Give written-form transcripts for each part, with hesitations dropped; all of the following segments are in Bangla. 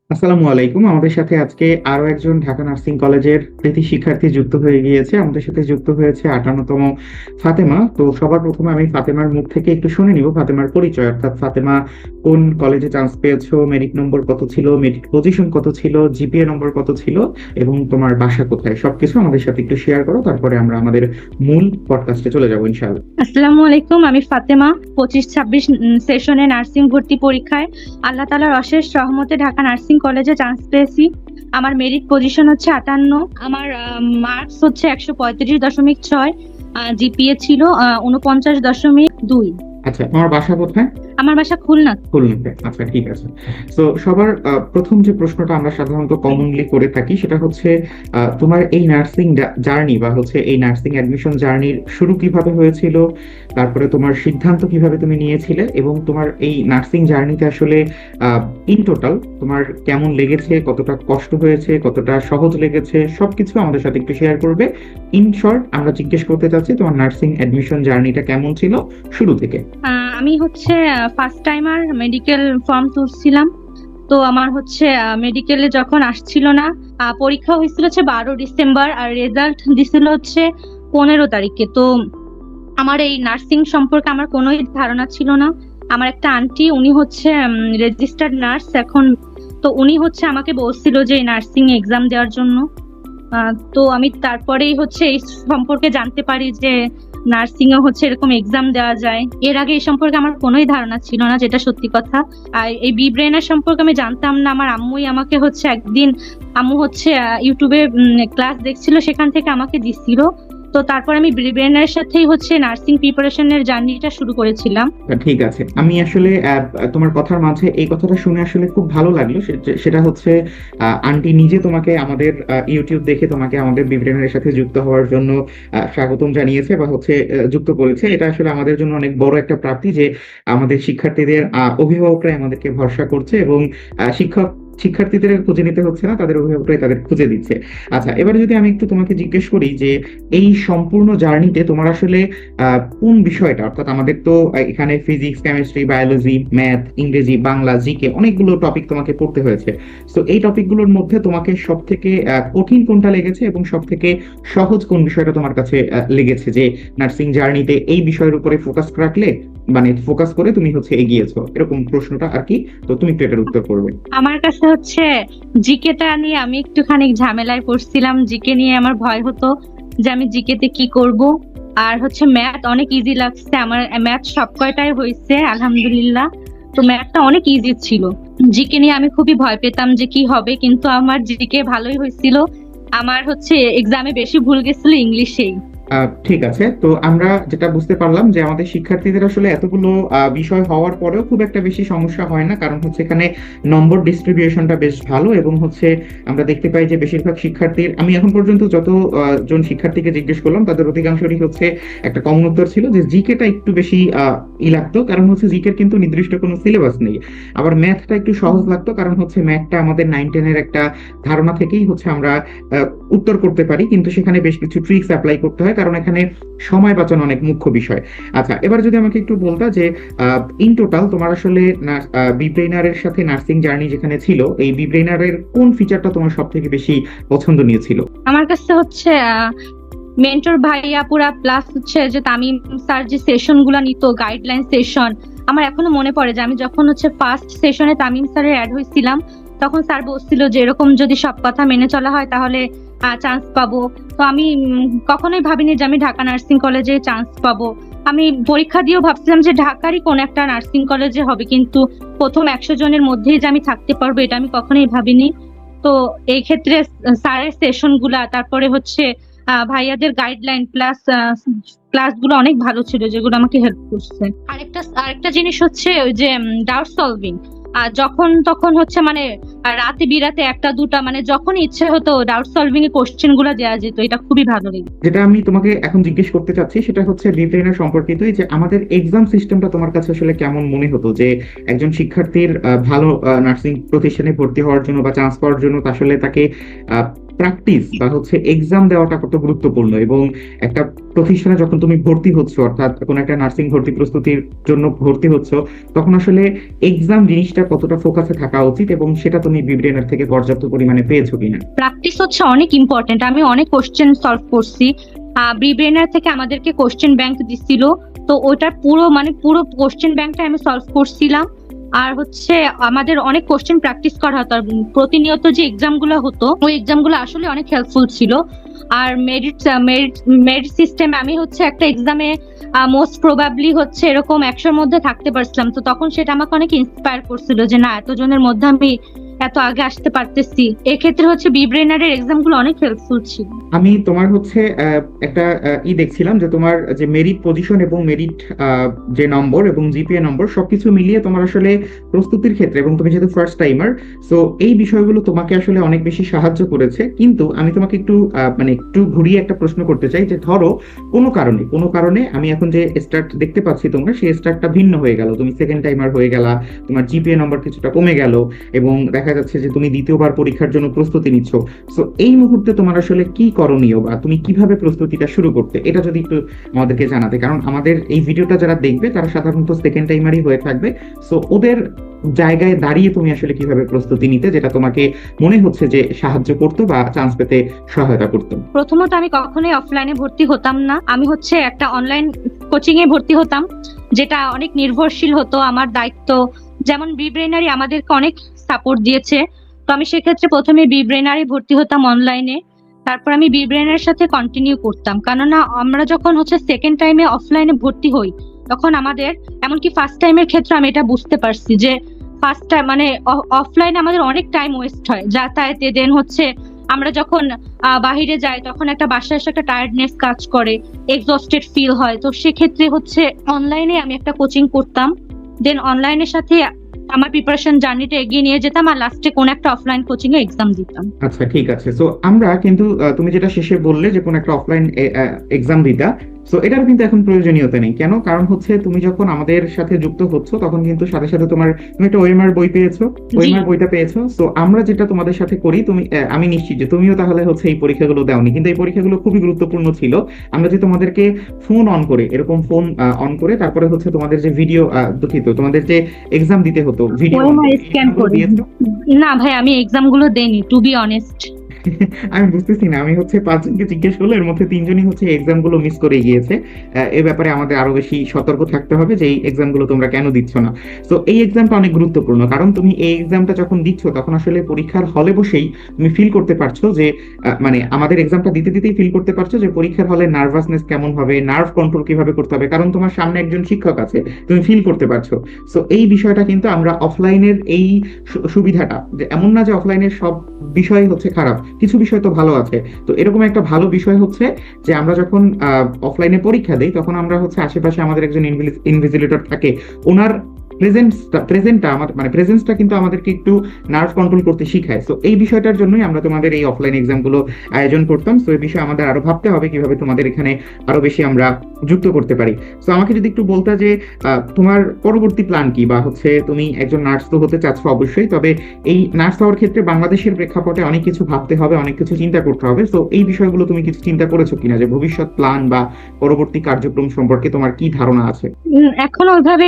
আসসালামু আলাইকুম। আমাদের সাথে আজকে আরো একজন ঢাকা নার্সিং কলেজের কৃতি শিক্ষার্থী যুক্ত হয়ে গিয়েছে। আমাদের সাথে যুক্ত হয়েছে 58তম ফাতেমা। তো সবার প্রথমে আমি ফাতেমার মুখ থেকে একটু শুনে নিব ফাতেমার পরিচয়, অর্থাৎ ফাতেমা কোন কলেজে চান্স পেয়েছো, মেরিট নম্বর কত ছিল, মেরিট পজিশন কত ছিল, জিপিএ নম্বর কত ছিল, এবং তোমার বাসা কোথায়, সবকিছু আমাদের সাথে একটু শেয়ার করো। তারপরে আমরা আমাদের মূল পডকাস্টে চলে যাবো ইনশাআল্লাহ। আসসালামু আলাইকুম, আমি ফাতেমা। 25-26 সেশনে নার্সিং ভর্তি পরীক্ষায় আল্লাহ তাআলার অশেষ রহমতে ঢাকা নার্সিং কলেজে চান্স পেয়েছি। আমার মেরিট পজিশন হচ্ছে 58, আমার মার্কস হচ্ছে 135.6, জিপিএ ছিল 49.2। আচ্ছা, তোমার বাসা কোথায়? আমার বাসা খুলনা। খুলনাতে। আচ্ছা, ঠিক আছে। তো সবার প্রথম যে প্রশ্নটা আমরা সাধারণত কমনলি করে থাকি সেটা হচ্ছে তোমার এই নার্সিং জার্নি বা হচ্ছে এই নার্সিং অ্যাডমিশন জার্নির শুরু কিভাবে হয়েছিল, তারপরে তোমার সিদ্ধান্ত কিভাবে তুমি নিয়েছিলে, এবং তোমার এই নার্সিং জার্নিতে আসলে ইন টোটাল তোমার কেমন লেগেছে, কতটা কষ্ট হয়েছে, কতটা সহজ লেগেছে, সবকিছু আমাদের সাথে একটু শেয়ার করবে। ইন শর্ট আমরা জিজ্ঞেস করতে চাচ্ছি তোমার নার্সিং অ্যাডমিশন জার্নিটা কেমন ছিল শুরু থেকে। আমি হচ্ছে ফার্স্ট টাইমার মেডিকেল ফর্ম তুলছিলাম। তো আমার হচ্ছে মেডিকেলে যখন আসছিল না, পরীক্ষা হয়েছিল হচ্ছে 12 ডিসেম্বর, আর রেজাল্ট দিছিল হচ্ছে 15 তারিখে। তো আমার এই নার্সিং সম্পর্কে আমার কোনো ধারণা ছিল না। আমার একটা আন্টি, উনি হচ্ছে রেজিস্টার্ড নার্স এখন। তো উনি হচ্ছে আমাকে বলছিল যে নার্সিং এক্সাম দেওয়ার জন্য। তো আমি তারপরেই হচ্ছে এই সম্পর্কে জানতে পারি যে নার্সিং এ হচ্ছে এরকম এক্সাম দেওয়া যায়। এর আগে এই সম্পর্কে আমার কোনোই ধারণা ছিল না, যেটা সত্যি কথা। আর এই বি ব্রেনের সম্পর্কে আমি জানতাম না। আমার আম্মুই আমাকে হচ্ছে একদিন, আম্মু হচ্ছে ইউটিউবে ক্লাস দেখছিল, সেখান থেকে আমাকে দিছিল। তো তারপর আমি বি ব্রেনের সাথেই হচ্ছে নার্সিং প্রিপারেশনের জার্নিটা শুরু করেছিলাম। ঠিক আছে, আমি আসলে তোমার কথার মাঝে এই কথাটা শুনে আসলে খুব ভালো লাগলো। সেটা হচ্ছে আন্টি নিজে তোমাকে আমাদের ইউটিউব দেখে তোমাকে আমাদের বিব্রেনের সাথে যুক্ত হওয়ার জন্য স্বাগতম জানিয়েছে বা হচ্ছে যুক্ত করেছে। এটা আসলে আমাদের জন্য অনেক বড় একটা প্রাপ্তি যে আমাদের শিক্ষার্থীদের অভিভাবকরা আমাদেরকে ভরসা করছে, এবং শিক্ষার্থীদের খুঁজে নিতে হচ্ছে না, তাদের অভিভাবকরাই তাদের খুঁজে দিচ্ছে। আচ্ছা, এবারে যদি আমি একটু তোমাকে জিজ্ঞেস করি যে এই সম্পূর্ণ জার্নিতে তোমার আসলে কোন বিষয়টা, অর্থাৎ আমাদের তো এখানে ফিজিক্স, কেমিস্ট্রি, বায়োলজি, ম্যাথ, ইংরেজি, বাংলা, জিকে অনেকগুলো টপিক তোমাকে পড়তে হয়েছে। তো এই টপিকগুলোর মধ্যে তোমাকে সব থেকে কঠিন কোনটা লেগেছে এবং সব থেকে সহজ কোন বিষয়টা তোমার কাছে লেগেছে, যে নার্সিং জার্নিতে এই বিষয়ের উপরে ফোকাস রাখলে, মানে ফোকাস করে তুমি হচ্ছে এগিয়েছো, এরকম প্রশ্নটা আর কি। তো তুমি একটু এটার উত্তর করবে। আমার কাছে হচ্ছে জিকেটা নিয়ে আমি একটুখানি ঝামেলায় পড়ছিলাম। জিকে নিয়ে আমার ভয় হতো যে আমি জিকেতে কি করব। আর হচ্ছে ম্যাথ অনেক ইজি লাগছে আমার, ম্যাথ সব কয়টাই হয়েছে আলহামদুলিল্লাহ। তো ম্যাথটা অনেক ইজি ছিল। জিকে নিয়ে আমি খুবই ভয় পেতাম যে কি হবে, কিন্তু আমার জিকে ভালোই হয়েছিল। আমার হচ্ছে এক্সামে বেশি ভুল গেছিল ইংলিশেই। ঠিক আছে, তো আমরা যেটা বুঝতে পারলাম যে আমাদের শিক্ষার্থীদের আসলে এতগুলো বিষয় হওয়ার পরেও খুব একটা বেশি সমস্যা হয় না, কারণ হচ্ছে এখানে নম্বর ডিস্ট্রিবিউশনটা বেশ ভালো, এবং হচ্ছে আমরা দেখতে পাই যে বেশিরভাগ শিক্ষার্থীর, আমি এখন পর্যন্ত যত জন শিক্ষার্থীকে জিজ্ঞেস করলাম তাদের অধিকাংশরই হচ্ছে একটা কমন উত্তর ছিল যে জিকেটা একটু বেশি লাগতো, কারণ হচ্ছে জিকের কিন্তু নির্দিষ্ট কোনো সিলেবাস নেই। আবার ম্যাথটা একটু সহজ লাগতো, কারণ হচ্ছে ম্যাথটা আমাদের 9-10-এর একটা ধারণা থেকেই হচ্ছে আমরা উত্তর করতে পারি, কিন্তু সেখানে বেশ কিছু ট্রিক্স অ্যাপ্লাই করতে হয়, কারণ এখানে সময় বাঁচানো অনেক মুখ্য বিষয়। আচ্ছা, এবার যদি আমাকে একটু বলতা যে ইন টোটাল তোমার আসলে বিব্রেইনারের সাথে নার্সিং জার্নি যেখানে ছিল, এই বিব্রেইনারের কোন ফিচারটা তোমার সব থেকে বেশি পছন্দনীয় ছিল? আমার কাছে হচ্ছে মেন্টর ভাইয়া পুরা, প্লাস হচ্ছে যে তামিম স্যার যে সেশন গুলা নিত, গাইডলাইন সেশন। আমার এখনো মনে পড়ে যে আমি যখন হচ্ছে ফার্স্ট সেশনে তামিম স্যারের অ্যাড হয়েছিলাম, তখন স্যার বলছিল যে এরকম যদি সব কথা মেনে চলা হয় তাহলে চান্স পাবো। তো আমি কখনোই ভাবিনি যে আমি ঢাকা নার্সিং কলেজে চান্স পাবো। আমি পরীক্ষা দিয়েও ভাবছিলাম যে ঢাকারই কোন একটা নার্সিং কলেজে হবে, কিন্তু প্রথম 100 জনের মধ্যেই যে আমি থাকতে পারবো এটা আমি কখনোই ভাবিনি। তো এই ক্ষেত্রে স্যারের সেশন গুলা, তারপরে হচ্ছে ভাইয়াদের গাইডলাইন প্লাস ক্লাস গুলো অনেক ভালো ছিল, যেগুলো আমাকে হেল্প করছে। আরেকটা জিনিস হচ্ছে ওই যে ডাউট সলভিং। যখন তখন হচ্ছে মানে রাতে বিরাতে একটা দুটা, মানে যখন ইচ্ছে হতো ডাউট সলভিং এর কোশ্চেন গুলো দেওয়া যেত। এটা খুবই ভালো লাগে। যেটা আমি তোমাকে এখন জিজ্ঞেস করতে চাচ্ছি সেটা হচ্ছে বিব্রেইনার সম্পর্কিতই, যে আমাদের এক্সাম সিস্টেমটা তোমার কাছে আসলে কেমন মনে হতো, যে একজন শিক্ষার্থীর ভালো নার্সিং প্রতিষ্ঠানে ভর্তি হওয়ার জন্য বা চান্স পাওয়ার জন্য আসলে তাকে প্র্যাকটিস বা হচ্ছে এক্সাম দেওয়াটা কত গুরুত্বপূর্ণ, এবং একটা প্রতিষ্ঠানে যখন তুমি ভর্তি হচ্ছ, অর্থাৎ কোনো একটা নার্সিং ভর্তি প্রস্তুতির জন্য ভর্তি হচ্ছ, তখন আসলে এক্সাম জিনিসটা কতটা ফোকাসে থাকা উচিত, এবং সেটা তুমি বিব্রেনার থেকে পর্যাপ্ত পরিমাণে পেয়েছো কিনা? প্র্যাকটিস হচ্ছে অনেক ইম্পর্টেন্ট। আমি অনেক কোশ্চেন সলভ করছি। ব্রিব্রেনার থেকে আমাদেরকে কোশ্চেন ব্যাংক দিছিল, তো ওটার পুরো কোশ্চেন ব্যাংকটা আমি সলভ করছিলাম। আর হচ্ছে আমাদের অনেক কোশ্চেন প্র্যাকটিস করা হতো, আর প্রতিনিয়ত যে এক্সাম গুলো হতো ওই এক্সাম গুলো আসলে অনেক হেল্পফুল ছিল। আর মেরিট মেরিট মেরিট সিস্টেম আমি হচ্ছে একটা এক্সামে মোস্ট প্রবাবলি হচ্ছে এরকম 100-র মধ্যে থাকতে পারছিলাম, তো তখন সেটা আমাকে অনেক ইন্সপায়ার করছিল যে না, এতজনের মধ্যে আমি এত আগে আসতে পারতেছি। এক্ষেত্রে হচ্ছে বিব্রেনারের এক্সাম গুলো অনেক হেল্পফুল ছিল। আমি তোমার হচ্ছে একটা দেখছিলাম যে তোমার যে মেরিট পজিশন এবং মেরিট যে নম্বর এবং জিপিএ নম্বর সবকিছু মিলিয়ে তোমার আসলে প্রস্তুতির ক্ষেত্রে, এবং তুমি যেহেতু ফার্স্ট টাইমার, সো এই বিষয়গুলো তোমাকে আসলে অনেক বেশি সাহায্য করেছে। কিন্তু আমি তোমাকে একটু মানে একটু ঘুরিয়ে একটা প্রশ্ন করতে চাই, যে ধরো কোনো কারণে আমি এখন যে স্টার্ট দেখতে পাচ্ছি তোমার, সেই স্টার্টটা ভিন্ন হয়ে গেল, তুমি সেকেন্ড টাইমার হয়ে গেলা, তোমার জিপিএ নম্বর কিছুটা কমে গেল, এবং দেখা যাচ্ছে যে তুমি দ্বিতীয়বার পরীক্ষার জন্য প্রস্তুতি নিচ্ছ। সো এই মুহূর্তে তোমার আসলে কি করণীয়, বা তুমি কিভাবে প্রস্তুতিটা শুরু করতে, এটা যদি একটু আমাদেরকে জানাতে। কারণ আমাদের এই ভিডিওটা যারা দেখবে তারা সাধারণত সেকেন্ড টাইমারই হয়ে থাকবে, সো ওদের জায়গায় দাঁড়িয়ে তুমি আসলে কিভাবে প্রস্তুতি নিতে, যেটা তোমাকে মনে হচ্ছে যে সাহায্য করতো বা চান্স পেতে সহায়তা করতো? প্রথমত আমি কখনোই অফলাইনে ভর্তি হতাম না, আমি হচ্ছে একটা অনলাইন কোচিং এ ভর্তি হতাম, যেটা অনেক নির্ভরশীল হতো আমার দায়িত্ব। যেমন বিব্রেনারি আমাদেরকে অনেক সাপোর্ট দিয়েছে, তো আমি সেক্ষেত্রে প্রথমে বিব্রেনারি ভর্তি হতাম অনলাইনে, তারপর আমি বিব্রেনার সাথে কন্টিনিউ করতাম। কেননা আমরা যখন হচ্ছে সেকেন্ড টাইমে অফলাইনে ভর্তি হই, তখন আমাদের, এমনকি ফার্স্ট টাইমের ক্ষেত্রে আমি এটা বুঝতে পারছি যে ফার্স্ট টাইম মানে অফলাইনে আমাদের অনেক টাইম ওয়েস্ট হয় যাতায়াতে। দেন হচ্ছে আমরা যখন বাহিরে যাই, তখন একটা বাসায় এসে একটা টায়ার্ডনেস কাজ করে, এক্সস্টেড ফিল হয়। তো সেক্ষেত্রে হচ্ছে অনলাইনে আমি একটা কোচিং করতাম, দেন অনলাইনের সাথে আমার প্রিপারেশন জার্নিটা এগিয়ে নিয়ে যেতাম, আর লাস্টে কোন একটা অফলাইন কোচিং এ এক্সাম দিতাম। আচ্ছা, ঠিক আছে। সো আমরা কিন্তু তুমি যেটা শেষে বললে যে কোন একটা অফলাইন এক্সাম দিতা, সো এটার কিন্তু এখন প্রয়োজনীয়তা নেই। কেন? কারণ হচ্ছে তুমি যখন আমাদের সাথে যুক্ত হচ্ছ, তখন কিন্তু সাথে সাথে তুমি একটা ওএমআর বই পেয়েছো, জি। ওএমআর বইটা পেয়েছো। সো আমরা যেটা তোমাদের সাথে করি, তুমি আমি নিশ্চিত যে তুমিও তাহলে হচ্ছে এই পরীক্ষাগুলো দাওনি, কিন্তু এই পরীক্ষাগুলো খুবই গুরুত্বপূর্ণ ছিল। আমরা যে তোমাদেরকে ফোন অন করে, এরকম ফোন অন করে, তারপরে হচ্ছে তোমাদের যে ভিডিও, দুঃখিত, তোমাদের যে এক্সাম দিতে হতো ভিডিও অন ওএমআর করে, এই স্ক্যান exam গুলো করে। দিয়েছো? না ভাই, আমি এক্সাম গুলো দেইনি, টু বি অনেস্ট। আমি বুঝতেছি না, আমি হচ্ছে 5 জনকে জিজ্ঞেস করলে এর মধ্যে 3 জনই হচ্ছে এক্সাম গুলো মিস করে গিয়েছে। এ ব্যাপারে আমাদের আরো বেশি সতর্ক থাকতে হবে যে এই এক্সাম গুলো তোমরা কেন দিচ্ছ না। তো এই এক্সামটা অনেক গুরুত্বপূর্ণ, কারণ তুমি এই এক্সামটা যখন দিচ্ছ, তখন আসলে পরীক্ষার হলে বসেই তুমি ফিল করতে পারছো যে মানে আমাদের এক্সামটা দিতে দিতেই ফিল করতে পারছো যে পরীক্ষার হলে নার্ভাসনেস কেমন হবে, নার্ভ কন্ট্রোল কিভাবে করতে হবে, কারণ তোমার সামনে একজন শিক্ষক আছে, তুমি ফিল করতে পারছো। সো এই বিষয়টা কিন্তু আমরা অফলাইনের এই সুবিধাটা, যে এমন না যে অফলাইনের সব বিষয় হচ্ছে খারাপ, কিছু বিষয় তো ভালো আছে। তো এরকম একটা ভালো বিষয় হচ্ছে যে আমরা যখন অফলাইনে পরীক্ষা দেই, তখন আমরা হচ্ছে আশেপাশে আমাদের একজন ইনভিজিলেটর থাকে, ওনার প্রেজেন্টটা মানে প্রেজেন্সটা কিন্তু আমাদেরকে একটু নার্ভ কন্ট্রোল করতে শিখায়। তো এই বিষয়টার জন্যই আমরা তোমাদের এই অফলাইন এক্সাম গুলো আয়োজন করতাম। তো এই বিষয়ে আমাদের আরো ভাবতে হবে কিভাবে তোমাদের এখানে আরো বেশি আমরা যুক্ত করতে পারি। তো আমাকে যদি একটু বলতা যে তোমার পরবর্তী প্ল্যান কি, বা হচ্ছে তুমি একজন নার্স তো হতে চাচ্ছ অবশ্যই, তবে এই নার্স হওয়ার ক্ষেত্রে বাংলাদেশের প্রেক্ষাপটে অনেক কিছু ভাবতে হবে, অনেক কিছু চিন্তা করতে হবে। তো এই বিষয়গুলো তুমি কিছু চিন্তা করেছো কিনা, যে ভবিষ্যৎ প্ল্যান বা পরবর্তী কার্যক্রম সম্পর্কে তোমার কি ধারণা আছে? এখনো ওইভাবে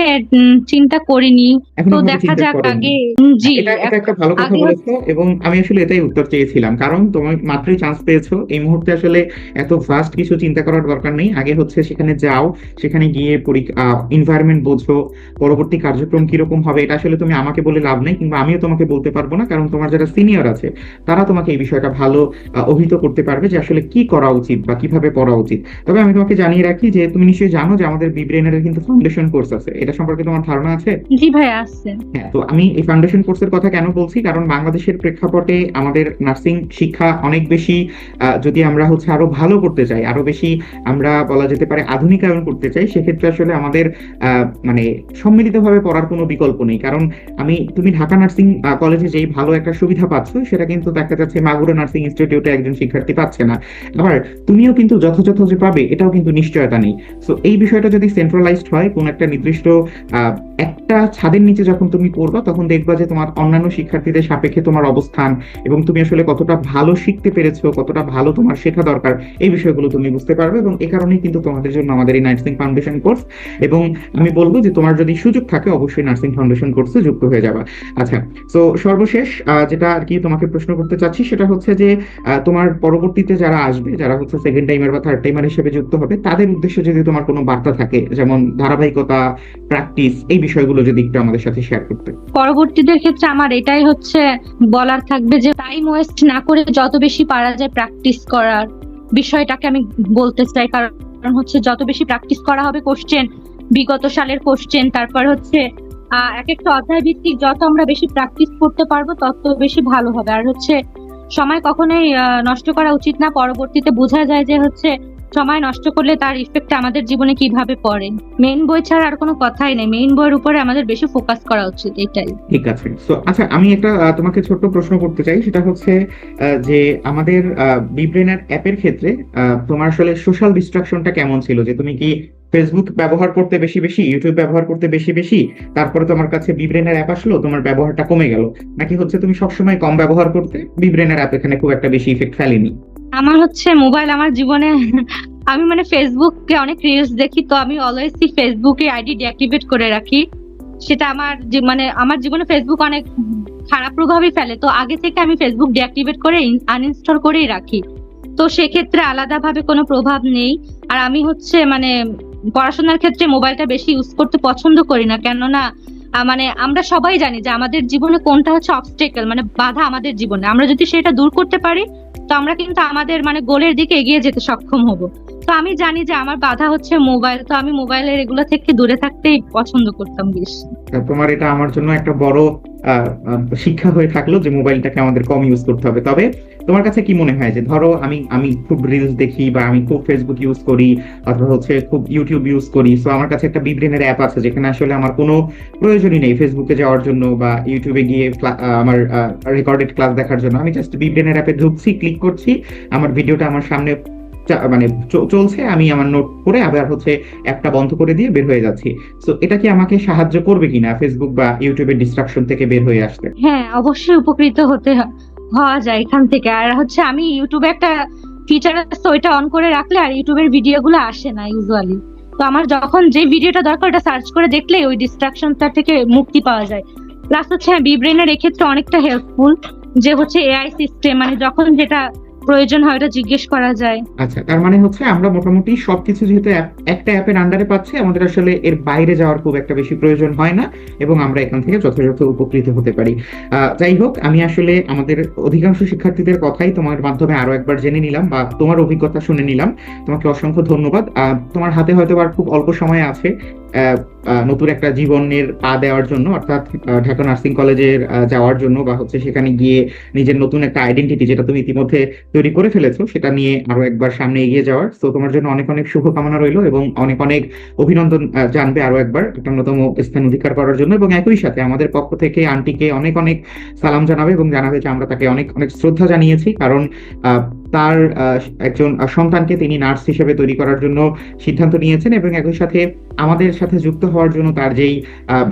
চিন্তা করিনি, এখনো তো ওভাবে দেখা চিন্তা যাক করেনি? আগে। জি। এটা এটা একটা ভালো কথা আগে বলেছো, এবং আমি আসলে এটাই উত্তর চেয়েছিলাম। কারণ তুমি মাত্রই চান্স পেয়েছো, এই মুহূর্তে আসলে এত ফাস্ট কিছু চিন্তা করার দরকার নেই। আগে হচ্ছে সেখানে যাও, সেখানে গিয়ে এনভায়রনমেন্ট বোঝো, পরবর্তী কার্যক্রম কিরকম হবে এটা আসলে তুমি আমাকে বলে লাভ নেই, কিংবা আমিও তোমাকে বলতে পারবো না, কারণ তোমার যারা সিনিয়র আছে তারা তোমাকে এই বিষয়টা ভালো অভিহিত করতে পারবে যে আসলে কি করা উচিত বা কিভাবে পড়া উচিত। তবে আমি তোমাকে জানিয়ে রাখি যে তুমি নিশ্চয়ই জানো যে আমাদের বিব্রেনারের কিন্তু ফাউন্ডেশন কোর্স আছে, এটা সম্পর্কে তোমার ধারণা আছে? জি ভাই, আছে। হ্যাঁ, তো আমি এই ফাউন্ডেশন কোর্সের কথা কেন বলছি, কারণ বাংলাদেশের প্রেক্ষাপটে আমাদের নার্সিং শিক্ষা অনেক বেশি, যদি আমরা হচ্ছে আরো ভালো করতে চাই, আরো বেশি আমরা বলা যেতে পারে আধুনিকায়ন করতে চাই, সেক্ষেত্রে আসলে আমাদের মানে সম্মিলিতভাবে পড়ার কোনো বিকল্প নেই। কারণ তুমি ঢাকা নার্সিং কলেজে যেই ভালো একটা সুবিধা পাচ্ছ, সেটা কিন্তু দেখা যাচ্ছে মাগুরা নার্সিং ইনস্টিটিউটে একজন শিক্ষার্থী পাচ্ছে না। আবার তুমিও কিন্তু যথাযথ যে পাবে, এটাও কিন্তু নিশ্চয়তা নেই। সো এই বিষয়টা যদি সেন্ট্রালাইজড হয়, কোন একটা নির্দিষ্ট একটা একটা ছাদের নিচে যখন তুমি পড়বা তখন দেখবা যে তোমার অন্যান্য শিক্ষার্থীদের সাপেক্ষে তোমার অবস্থান এবং তুমি আসলে কতটা ভালো শিখতে পেরেছো, কতটা ভালো তোমার শেখা দরকার, এই বিষয়গুলো তুমি বুঝতে পারবে। এবং এই কারণেই কিন্তু তোমাদের জন্য আমাদের এই নার্সিং ফাউন্ডেশন কোর্স। এবং আমি বলবো যে তোমার যদি সুযোগ থাকে অবশ্যই নার্সিং ফাউন্ডেশন কোর্সে যুক্ত হয়ে যাবা। আচ্ছা, তো সর্বশেষ যেটা আর কি তোমাকে প্রশ্ন করতে চাচ্ছি সেটা হচ্ছে যে তোমার পরবর্তীতে যারা আসবে, যারা হচ্ছে সেকেন্ড টাইমার বা থার্ড টাইমার হিসেবে যুক্ত হবে, তাদের উদ্দেশ্যে যদি তোমার কোনো বার্তা থাকে, যেমন ধারাবাহিকতা, প্র্যাকটিস, এই বিষয়গুলো যদি একটু আমাদের সাথে শেয়ার করতে। পরবর্তীদের ক্ষেত্রে আমার এটাই হচ্ছে বলার থাকবে যে টাইম ওয়েস্ট না করে যত বেশি পারা যায় প্র্যাকটিস করার বিষয়টাকে আমি বলতে চাই। কারণ হচ্ছে যত বেশি প্র্যাকটিস করা হবে কোশ্চেন, বিগত সালের কোশ্চেন, তারপর হচ্ছে এক একটা অধ্যায় ভিত্তিক যত আমরা বেশি প্র্যাকটিস করতে পারবো তত বেশি ভালো হবে। আর হচ্ছে সময় কখনোই নষ্ট করা উচিত না। পরবর্তীতে বোঝা যায় যে হচ্ছে সময় নষ্ট করলে তার ইফেক্ট আমাদের জীবনে কিভাবে পড়ে। মেইন বই ছাড়া আর কোনো কথাই নেই, মেইন বইয়ের উপরে আমাদের বেশি ফোকাস করা উচিত, এটাই। ঠিক আছে। তো আচ্ছা, আমি একটা তোমাকে ছোট্ট প্রশ্ন করতে চাই, সেটা হচ্ছে যে আমাদের বিব্রেনার অ্যাপের ক্ষেত্রে তোমার আসলে সোশ্যাল ডিস্ট্রাকশনটা কেমন ছিল? যে তুমি কি ফেসবুক ব্যবহার করতে বেশি বেশি, ইউটিউব ব্যবহার করতে বেশি বেশি, তারপরে তোমার কাছে বিব্রেনার অ্যাপ আসলো, তোমার ব্যবহারটা কমে গেল, নাকি হচ্ছে তুমি সবসময় কম ব্যবহার করতে, বিব্রেনার অ্যাপ এখানে খুব একটা বেশি ইফেক্ট ফেলেনি? আমার হচ্ছে মোবাইল আমার জীবনে আমি মানে ফেসবুকে অনেক রিলস দেখি, তো আমি অলওয়েজই ফেসবুকে আইডি ডিঅ্যাক্টিভেট করে রাখি। সেটা আমার মানে আমার জীবনে ফেসবুক অনেক খারাপ প্রভাবই ফেলে, তো আগে থেকে আমি ফেসবুক ডিঅ্যাক্টিভেট করে আনইনস্টল করেই রাখি। তো সেক্ষেত্রে আলাদাভাবে কোনো প্রভাব নেই। আর আমি হচ্ছে মানে পড়াশোনার ক্ষেত্রে মোবাইলটা বেশি ইউজ করতে পছন্দ করি না, কেননা মানে আমরা সবাই জানি যে আমাদের জীবনে কোনটা হচ্ছে অবস্টেকেল, মানে বাধা আমাদের জীবনে। আমরা যদি সেটা দূর করতে পারি তো আমরা কিন্তু আমাদের মানে গোলের দিকে এগিয়ে যেতে সক্ষম হব। তো আমি জানি যে আমার বাধা হচ্ছে মোবাইল, তো আমি মোবাইলের এগুলো থেকে দূরে থাকতেই পছন্দ করতাম বেশি। তোমার এটা আমার জন্য একটা বড় শিক্ষা হয়ে থাকলো যে মোবাইলটাকে আমাদের কম ইউজ করতে হবে। তবে তোমার কাছে কি মনে হয় যে ধরো আমি আমি খুব রিলস দেখি বা আমি খুব ফেসবুক ইউজ করি অথবা হচ্ছে খুব ইউটিউব ইউজ করি, সো আমার কাছে একটা বিব্রেনের অ্যাপ আছে যেখানে আসলে আমার কোনো প্রয়োজনই নেই ফেসবুকে যাওয়ার জন্য বা ইউটিউবে গিয়ে আমার রেকর্ডেড ক্লাস দেখার জন্য। আমি জাস্ট বিব্রেনের অ্যাপে ঢুকছি, ক্লিক করছি, আমার ভিডিওটা আমার সামনে মানে চলছে, আমি আমার নোট করে আবার হচ্ছে অ্যাপটা বন্ধ করে দিয়ে বের হয়ে যাচ্ছি। সো এটা কি আমাকে সাহায্য করবে কিনা ফেসবুক বা ইউটিউবের ডিস্ট্রাকশন থেকে বের হয়ে আসতে? হ্যাঁ, অবশ্যই উপকৃত হওয়া যায় এখান থেকে। আর হচ্ছে আমি ইউটিউবে একটা ফিচার আছে, ওইটা অন করে রাখলে আর ইউটিউবের ভিডিও গুলো আসে না ইউজুয়ালি। তো আমার যখন যে ভিডিওটা দরকার ওটা সার্চ করে দেখলে ওই ডিস্ট্রাকশনটা থেকে মুক্তি পাওয়া যায়। প্লাস হচ্ছে বিব্রেনের এক্ষেত্রে অনেকটা হেল্পফুল, যে হচ্ছে এআই সিস্টেম, মানে যখন যেটা প্রয়োজন হয় ওটা জিজ্ঞেস করা যায়। আচ্ছা, তার মানে হচ্ছে আমরা মোটামুটি সবকিছু যেহেতু একটা অ্যাপের আন্ডারে পাচ্ছি, আমাদের আসলে এর বাইরে যাওয়ার খুব একটা বেশি প্রয়োজন হয় না এবং আমরা এখান থেকে যথাযথ উপকৃত হতে পারি। যাই হোক, আমি আসলে আমাদের অধিকাংশ শিক্ষার্থীদের কথাই তোমার মাধ্যমে আরো একবার জেনে নিলাম বা তোমার অভিজ্ঞতা শুনে নিলাম। তোমাকে অসংখ্য ধন্যবাদ। তোমার হাতে হয়তো আর খুব অল্প সময় আছে নতুন একটা জীবনের পা দেওয়ার জন্য, অর্থাৎ ঢাকা নার্সিং কলেজে যাওয়ার জন্য বা হচ্ছে সেখানে গিয়ে নিজের নতুন একটা আইডেন্টিটি যেটা তুমি ইতিমধ্যে তৈরি করে ফেলেছো সেটা নিয়ে আরো একবার সামনে এগিয়ে যাওয়ার। তো তোমার জন্য অনেক অনেক শুভকামনা রইলো এবং অনেক অনেক অভিনন্দন জানবে আরো একবার একটা অন্যতম স্থান অধিকার করার জন্য। এবং একই সাথে আমাদের পক্ষ থেকে আন্টিকে অনেক অনেক সালাম জানাবে এবং জানাবে যে আমরা তাকে অনেক অনেক শ্রদ্ধা জানিয়েছি, কারণ তার একজন সন্তানকে তিনি নার্স হিসেবে তৈরি করার জন্য সিদ্ধান্ত নিয়েছেন এবং একই সাথে আমাদের সাথে যুক্ত হওয়ার জন্য তার যেই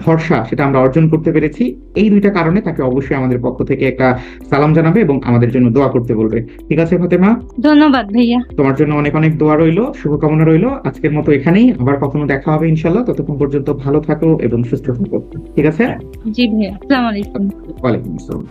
ভরসা সেটা আমরা অর্জন করতে পেরেছি। এই দুইটা কারণে তাকে অবশ্যই আমাদের পক্ষ থেকে একটা সালাম জানাবে এবং আমাদের জন্য দোয়া করতে বলবে। ঠিক আছে ফাতেমা? ধন্যবাদ ভাইয়া। তোমার জন্য অনেক অনেক দোয়া রইলো, শুভকামনা রইলো। আজকের মতো এখানেই, আবার কখনো দেখা হবে ইনশাল্লাহ। ততক্ষণ পর্যন্ত ভালো থাকো এবং সুস্থ থাকো। ঠিক আছে? জি ভাইয়া, আসসালামু আলাইকুম। ওয়ালাইকুম আসসালাম।